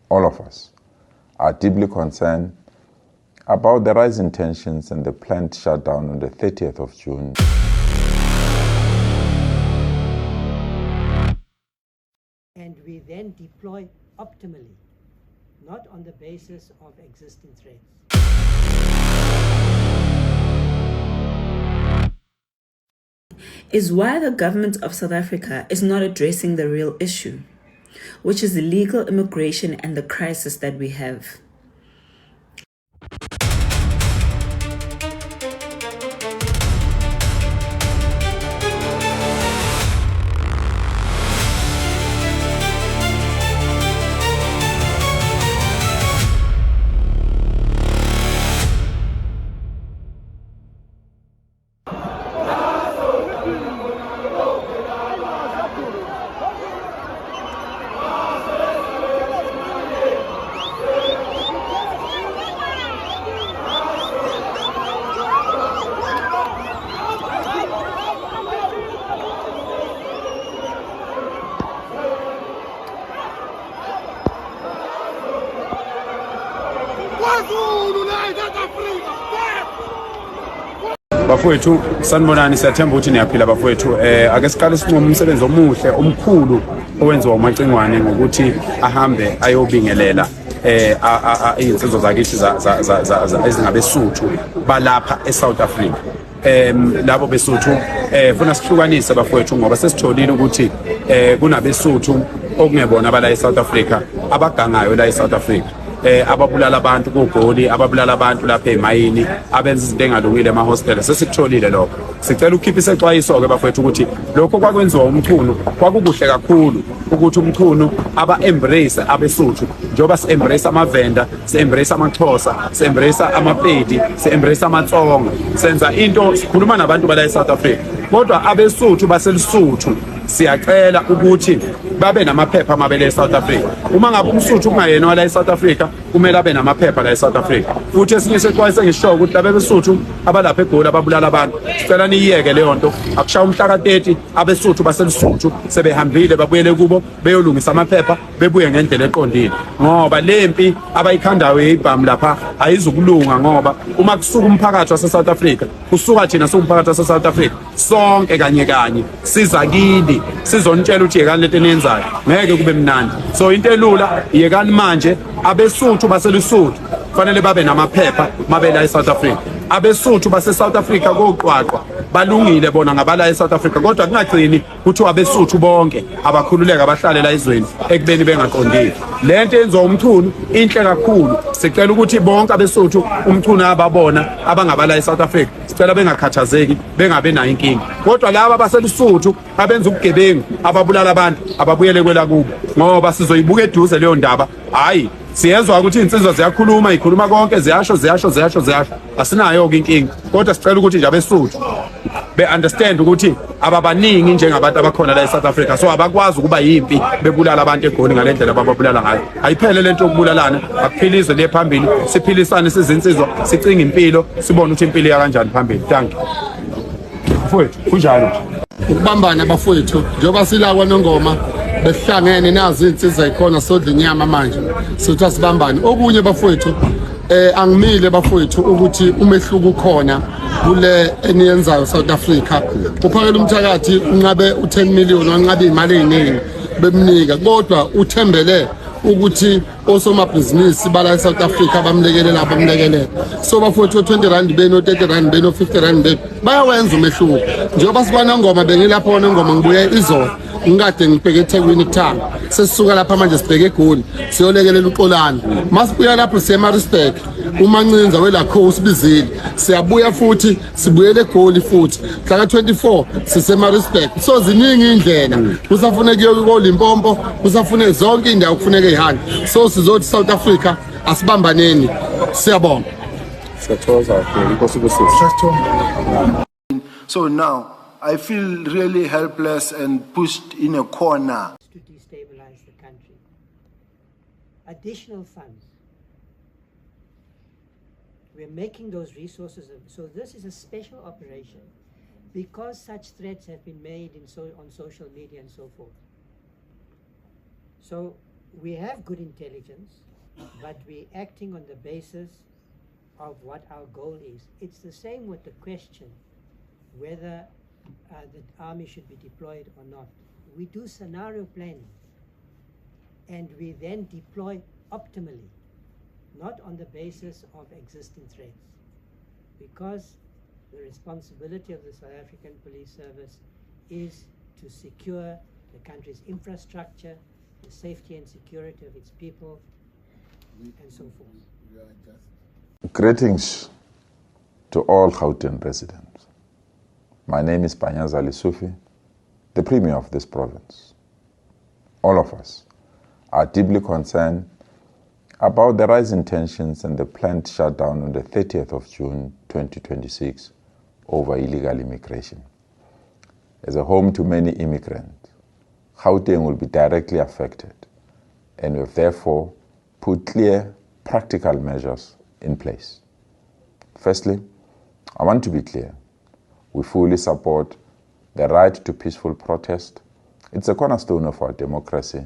all of us, are deeply concerned about the rising tensions and the planned shutdown on the 30th of June. And we then deploy optimally, not on the basis of existing threats. Is why the government of South Africa is not addressing the real issue, which is illegal immigration and the crisis that we have. Bafowethu sanibonani, siyathemba ukuthi niyaphila bafowethu. Ake siqale sinqume umsebenzi omuhle omkhulu owenziwa umacingwane ngokuthi ahambe ayobingelela izinsizwa zakithi ezingabesuthu balapha eSouth Africa. Labo besuthu funa sihlukanise bafowethu ngoba sesitholile ukuthi kunabesuthu okungebona abala eSouth Africa abagangayo la eSouth Africa. Ababulala abantu kuGoli, ababulala abantu lapha emayini, abenza izinto engalungile ema-hostel. Sesikutholile lokho. Sicela ukukhipha isexwayiso ke bafowethu ukuthi lokho kwakwenziwa umchunu kwakukuhle kakhulu ukuthi umchunu aba-embrace abesuthu njengoba si-embrace amavenda, si-embrace amaXhosa, si-embrace amapedi, si-embrace amaTsonga. Senza into, sikhuluma nabantu bala eSouth Africa. Kodwa abesuthu baselisuthu siyacela ukuthi babe namaphepha amabele eSouth Africa. Uma ngabe umsuthu kungayena wala eSouth Africa kumele abe namaphepha la eSouth Africa. Futhi esinye isexwayiso engisho ukuthi labe besuthu abalapha eGoli ababulala abantu, sicela niyeke leyo nto. Akushaya umhla ka-30 abesuthu baselisuthu sebehambile babuyele kubo beyolungisa amaphepha bebuye ngendlela eqondile, ngoba lempi abayikhandayo yibhamu lapha ayizukulunga. Ngoba uma kusuka umphakathi waseSouth Africa, kusuka thina siwumphakathi waseSouth Africa sonke kanye kanye siza kini sizonitshela ukuthi yekani lento eniyenzayo ngeke kube mnandi. So into elula yekani manje abesuthu baselisuthu fanele babe namaphepha mabela eSouth Africa. Abesuthu base-South Africa koqwaqwa balungile bona ngabala eSouth Africa, kodwa kungagcini ukuthi abesuthu bonke abakhululeka bahlale la ezweni ekubeni bengaqondile. Lento yenziwa umchunu inhle kakhulu. Sicela ukuthi bonke abesuthu umchunu ababona abangabala eSouth Africa sicela bengakhathazeki, bengabe nayo inkinga. Kodwa laba baselisuthu abenza ubugebengu ababulala abantu ababuyele kwela kubo, ngoba sizoyibuka eduze leyo ndaba. Hayi, siyezwa ukuthi insizwa ziyakhuluma, ikhuluma konke, ziyasho. Asinayo inkinga, kodwa sicela ukuthi nje abesuthu be-understand ukuthi ababaningi njengabantu abakhona la eSouth Africa, so abakwazi ukuba yimpi bebulala abantu eGoli ngalendlela ababulala ngayo. Ayiphele lento yokubulalana, akuphilizwe le phambili, siphilisane sizinsizwa, sicinga impilo, sibone ukuthi impilo iya kanjani phambili. Thank you. Mfowethu, kunjalo ukubambana bafowethu njengoba silakwa nongoma behlangene nazo izinsizwa ikhona sodla inyama manje sithi asibambane. Okunye bafowethu angimile bafowethu ukuthi umehluko ukhona kule eniyenzayo South Africa. Uphakela umthakathi unqabe u10 million wanqabe imali eziningi bemnika, kodwa uthembele ukuthi osomabhizinisi bala eSouth Africa bamlekelela. So bafowethu 20 rand beno, 30 rand beno, 50 rand beno bayawenza umehluko. Njengoba sibona ngoma bengilapha wona ngoma ngibuye izolo ngikade ngibheke eThekwini kuthanga, sesisuka lapha manje sibheke eGoli siyolekelela uXolani. Masibuya lapho siyema-respect uMancinza welakho usibizile, siyabuya futhi sibuyele eGoli futhi mhla ka-24 sisema-respect. So ziningi indlela, kusafuneka yoLimpompo, kusafuneka zonke indawo kufuneka eyihambe. So sizothi South Africa asibambaneni. Siyabonga. So now I feel really helpless and pushed in a corner. To destabilize the country. Additional funds. We're making those resources. So this is a special operation because such threats have been made on social media and so forth. So We have good intelligence, but we're acting on the basis of what our goal is. It's the same with the question whether the army should be deployed or not. We do scenario planning, and we then deploy optimally, not on the basis of existing threats, because the responsibility of the South African Police Service is to secure the country's infrastructure, the safety and security of its people, and so forth. Greetings to all Gauteng residents. My name is Panyazali Sufi, the Premier of this province. All of us are deeply concerned about the rising tensions and the planned shutdown on the 30th of June 2026 over illegal immigration. As a home to many immigrants, Gauteng will be directly affected, and we have therefore put clear, practical measures in place. Firstly, I want to be clear. We fully support the right to peaceful protest. It's a cornerstone of our democracy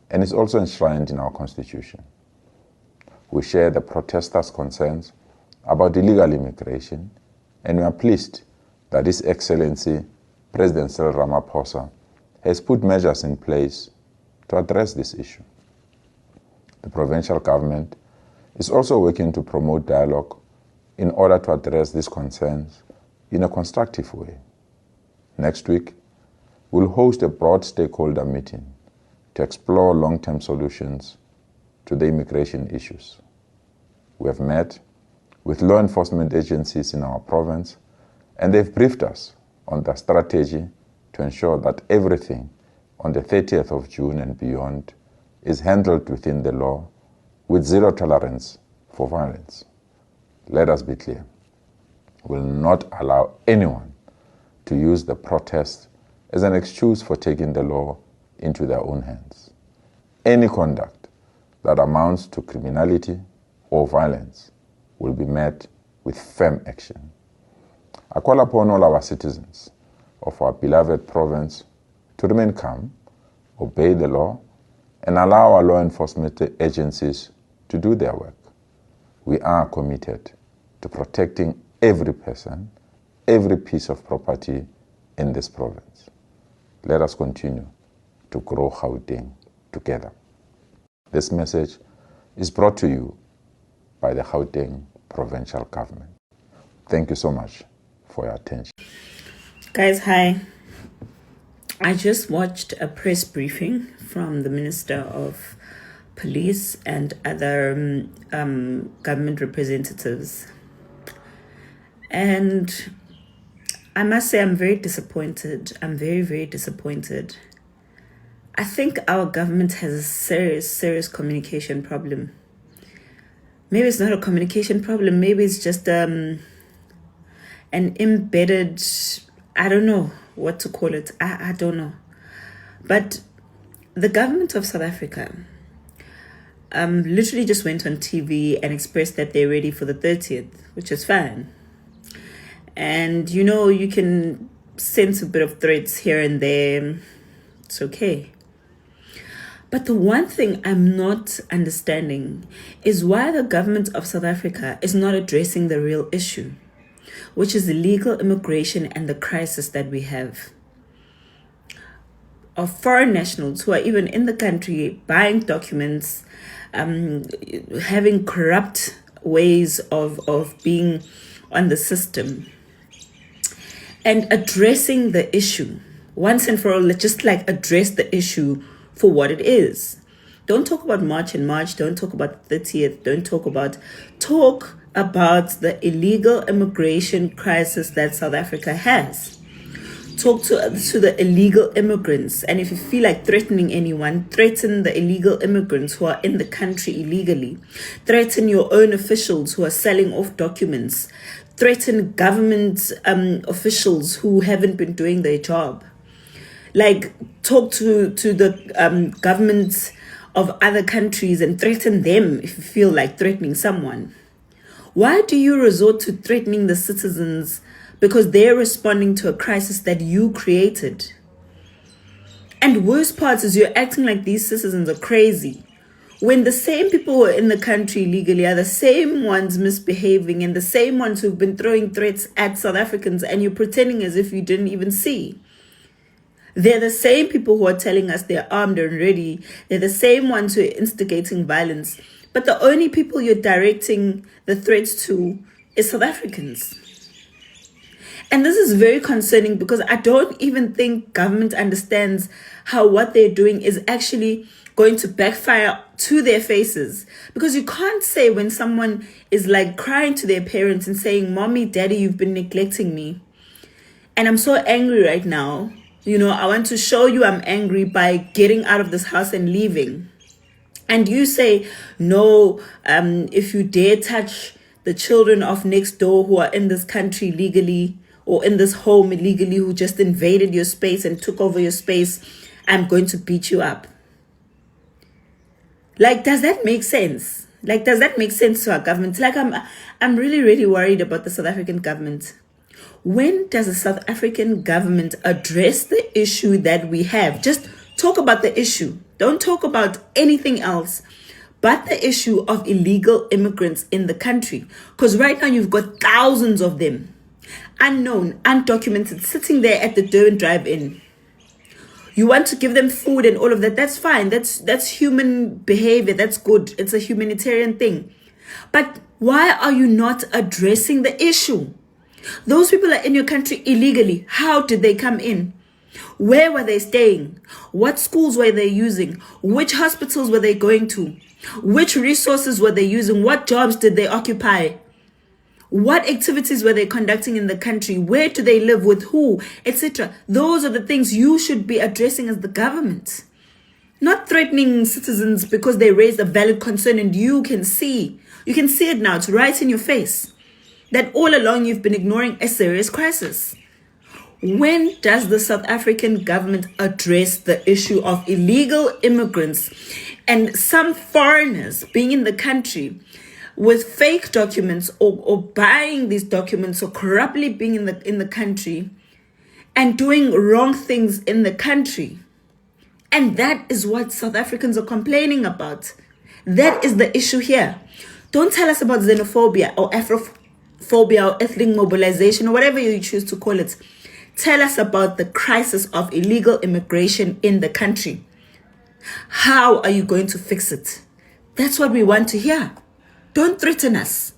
and is also enshrined in our Constitution. We share the protesters' concerns about illegal immigration, and we are pleased that His Excellency President Cyril Ramaphosa has put measures in place to address this issue. The provincial government is also working to promote dialogue in order to address these concerns in a constructive way. Next week, we'll host a broad stakeholder meeting to explore long-term solutions to the immigration issues. We have met with law enforcement agencies in our province, and they've briefed us on their strategy to ensure that everything on the 30th of June and beyond is handled within the law with zero tolerance for violence. Let us be clear. We will not allow anyone to use the protest as an excuse for taking the law into their own hands. Any conduct that amounts to criminality or violence will be met with firm action. I call upon all our citizens of our beloved province to remain calm, obey the law, and allow our law enforcement agencies to do their work. We are committed to protecting every person, every piece of property in this province. Let us continue to grow Gauteng together. This message is brought to you by the Gauteng provincial government. Thank you so much for your attention. Guys, hi. I just watched a press briefing from the Minister of Police and other government representatives. And I must say I'm very disappointed. I'm very, very disappointed. I think our government has a serious communication problem. Maybe it's not a communication problem. Maybe it's just an embedded, I don't know what to call it. I don't know. But the government of South Africa literally just went on TV and expressed that they're ready for the 30th, which is fine. And, you know, you can sense a bit of threats here and there. It's okay. But the one thing I'm not understanding is why the government of South Africa is not addressing the real issue, which is illegal immigration and the crisis that we have of foreign nationals who are even in the country buying documents, having corrupt ways of being on the system, and addressing the issue once and for all. Just like address the issue for what it is. Don't talk about March and March. Don't talk about the 30th. Talk about the illegal immigration crisis that South Africa has. Talk to the illegal immigrants. And if you feel like threatening anyone, threaten the illegal immigrants who are in the country illegally. Threaten your own officials who are selling off documents. Threaten government officials who haven't been doing their job. Like, talk to the governments of other countries and threaten them if you feel like threatening someone. Why do you resort to threatening the citizens because they're responding to a crisis that you created? And worst part is you're acting like these citizens are crazy, when the same people who are in the country legally are the same ones misbehaving and the same ones who've been throwing threats at South Africans, and you're pretending as if you didn't even see. They're the same people who are telling us they're armed and ready. They're the same ones who are instigating violence. But the only people you're directing the threats to is South Africans. And this is very concerning, because I don't even think government understands how what they're doing is actually going to backfire to their faces. Because you can't say when someone is like crying to their parents and saying, "Mommy, Daddy, you've been neglecting me. And I'm so angry right now. You know, I want to show you I'm angry by getting out of this house and leaving." And you say, "No, if you dare touch the children of next door who are in this country legally, or in this home illegally, who just invaded your space and took over your space, I'm going to beat you up." Like, does that make sense? Like, does that make sense to our government? Like, I'm really, really worried about the South African government. When does the South African government address the issue that we have? Just talk about the issue. Don't talk about anything else but the issue of illegal immigrants in the country. Because right now you've got thousands of them, unknown, undocumented, sitting there at the Durban drive-in. You want to give them food and all of that. That's fine. That's human behavior. That's good. It's a humanitarian thing. But why are you not addressing the issue? Those people are in your country illegally. How did they come in? Where were they staying? What schools were they using? Which hospitals were they going to? Which resources were they using? What jobs did they occupy? What activities were they conducting in the country? Where do they live, with who, etc.? Those are the things you should be addressing as the government. Not threatening citizens because they raised a valid concern and you can see it now. It's right in your face that all along you've been ignoring a serious crisis. When does the South African government address the issue of illegal immigrants and some foreigners being in the country with fake documents, or buying these documents, or corruptly being in the country and doing wrong things in the country? And that is what South Africans are complaining about. That is the issue here. Don't tell us about xenophobia or Afrophobia or ethnic mobilization or whatever you choose to call it. Tell us about the crisis of illegal immigration in the country. How are you going to fix it? That's what we want to hear. Don't threaten us.